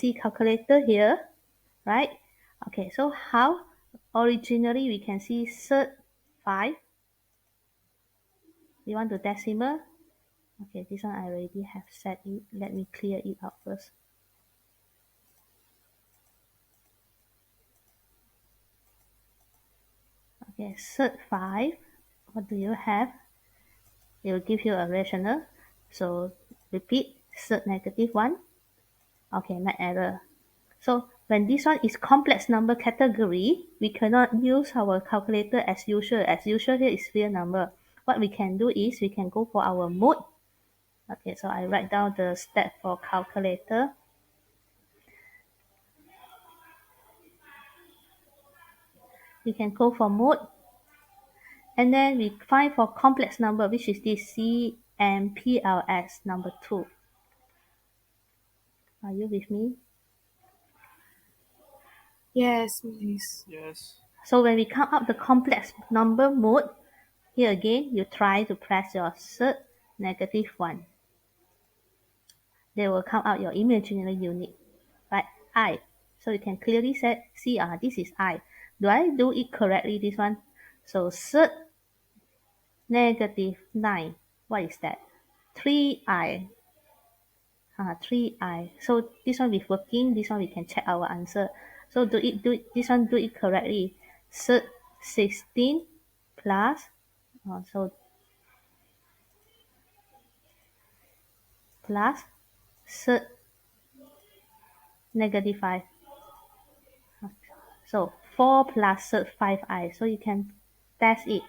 see calculator here, right? Okay, so how originally we can see cert 5. We want to decimal. Okay, this one I already have set it. Let me clear it out first. Okay, cert 5. What do you have? It will give you a rational. So repeat, cert -1. Okay, not error. So when this one is complex number category, we cannot use our calculator as usual. As usual here is real number. What we can do is we can go for our mode. Okay, so I write down the step for calculator. We can go for mode. And then we find for complex number, which is this CMPLS number 2. Are you with me? Yes, Miss. Yes. So when we count up the complex number mode, here again, you try to press your cert -1. They will count out your imaginary unit, right? I. So you can clearly see, this is I. Do I do it correctly, this one? So cert -9. What is that? 3I. 3I. So this one with working, this one we can check our answer. So this one do it correctly. Cert 16 plus, so plus cert -5. So 4 plus cert 5I. So you can test it.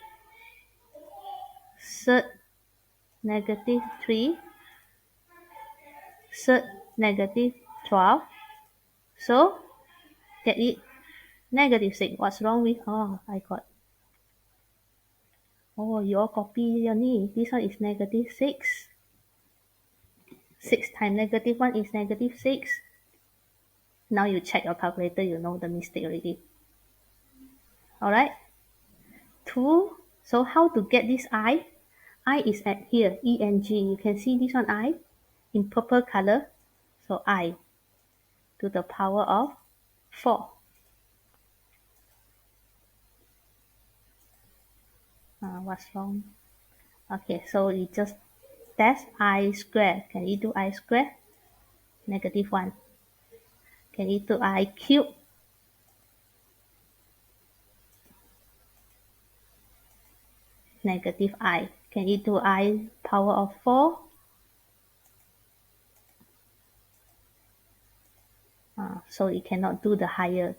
Cert -3, cert -12. So get it -6. What's wrong with, I got, your copy only. This one is -6. 6 times -1 is -6. Now you check your calculator, you know the mistake already. Alright? 2. So how to get this I? I is at here, ENG. You can see this one I in purple color. So I to the power of 4. What's wrong? Okay, so you just test I square. Can you do I square? -1. Can you do I cube? -I. Can you do I power of 4? So you cannot do the higher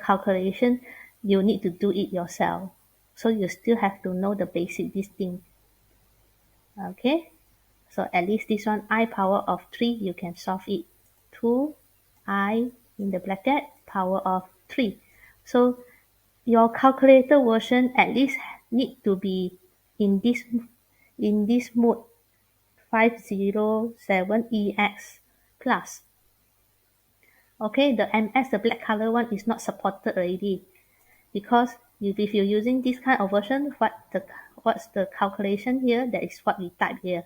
calculation. You need to do it yourself. So you still have to know the basic this thing. Okay, so at least this one I power of 3 you can solve it. 2 I in the bracket power of 3. So your calculator version at least need to be in this mode 507EX plus. Okay, the MS, the black color one, is not supported already, because if you're using this kind of version, what's the calculation here? That is what we type here.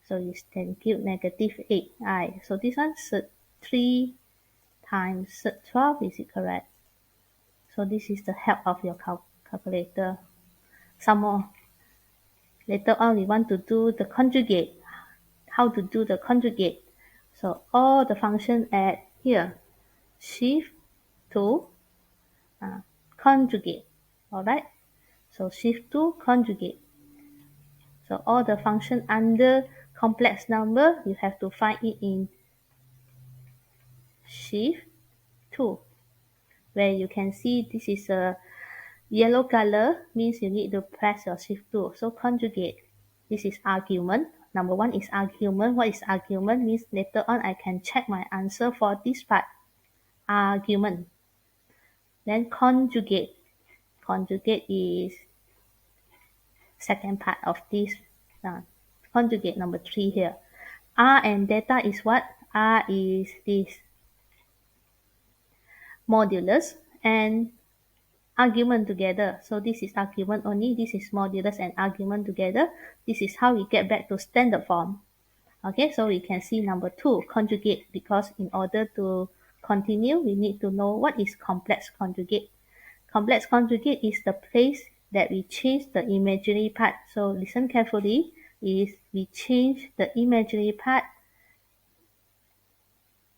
So it's 10 cube -8I. So this one cert 3 times cert 12, is it correct? So this is the help of your calculator. Some more. Later on, we want to do the conjugate. How to do the conjugate? So all the function at here, shift to conjugate. Alright, so shift to conjugate. So all the function under complex number, you have to find it in shift 2, where you can see this is a yellow color, means you need to press your shift 2. So conjugate, this is argument. Number 1 is argument. What is argument? Means later on I can check my answer for this part. Argument. Then conjugate. Conjugate is second part of this. Conjugate number 3 here. R and data is what? R is this modulus and argument together. So this is argument only. This is modulus and argument together. This is how we get back to standard form. Okay, so we can see number 2, conjugate, because in order to continue, we need to know what is complex conjugate. Complex conjugate is the place that we change the imaginary part. So listen carefully, is we change the imaginary part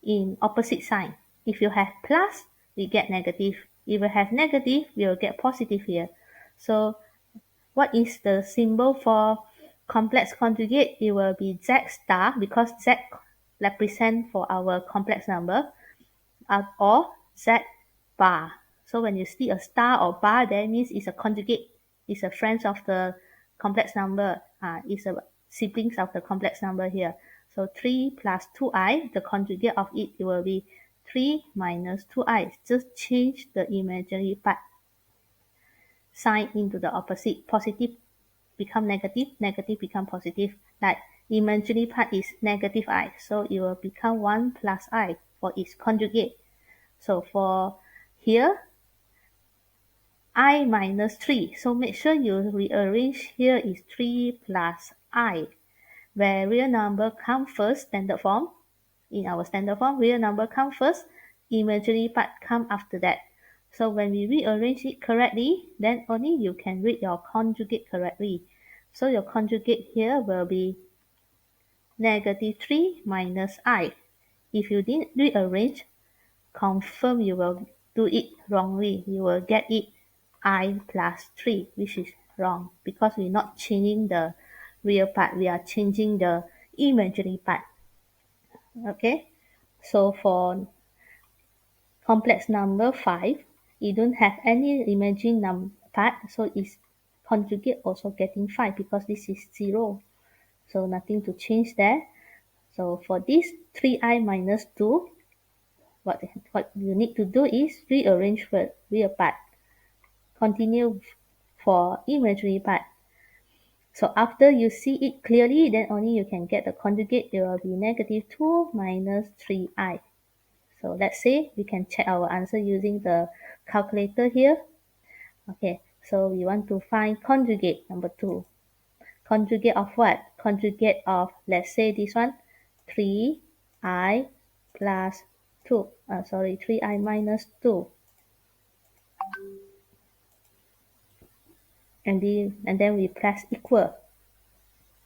in opposite sign. If you have plus, we get negative. If you have negative, we will get positive here. So what is the symbol for complex conjugate? It will be Z star, because Z represent for our complex number, or Z bar. So when you see a star or bar, that means it's a conjugate. It's a friend of the complex number. It's a siblings of the complex number here. So 3 plus 2i, the conjugate of it will be 3 minus 2i. Just change the imaginary part sign into the opposite. Positive become negative, negative become positive. Like imaginary part is negative I, so it will become 1 plus I for its conjugate. So for here, I minus 3. So make sure you rearrange here is 3 plus I, where real number come first, standard form. In our standard form, real number come first, imaginary part come after that. So when we rearrange it correctly, then only you can read your conjugate correctly. So your conjugate here will be negative 3 minus I. If you didn't rearrange, confirm you will do it wrongly. You will get it I plus 3, which is wrong, because we're not changing the real part, we are changing the imaginary part. Okay, so for complex number 5, you don't have any imaginary part, so its conjugate also getting 5, because this is 0. So nothing to change there. So for this 3i minus 2, what you need to do is rearrange for real part. Continue for imaginary part. So after you see it clearly, then only you can get the conjugate. It will be negative 2 minus 3i. So let's say we can check our answer using the calculator here. Okay, so we want to find conjugate number 2. Conjugate of what? Conjugate of, let's say this one, 3i plus 2. 3i minus 2. And then we press equal.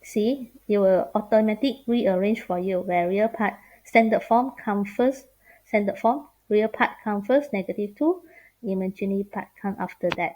See, it will automatically rearrange for you, where real part standard form come first, real part come first, negative 2, imaginary part come after that.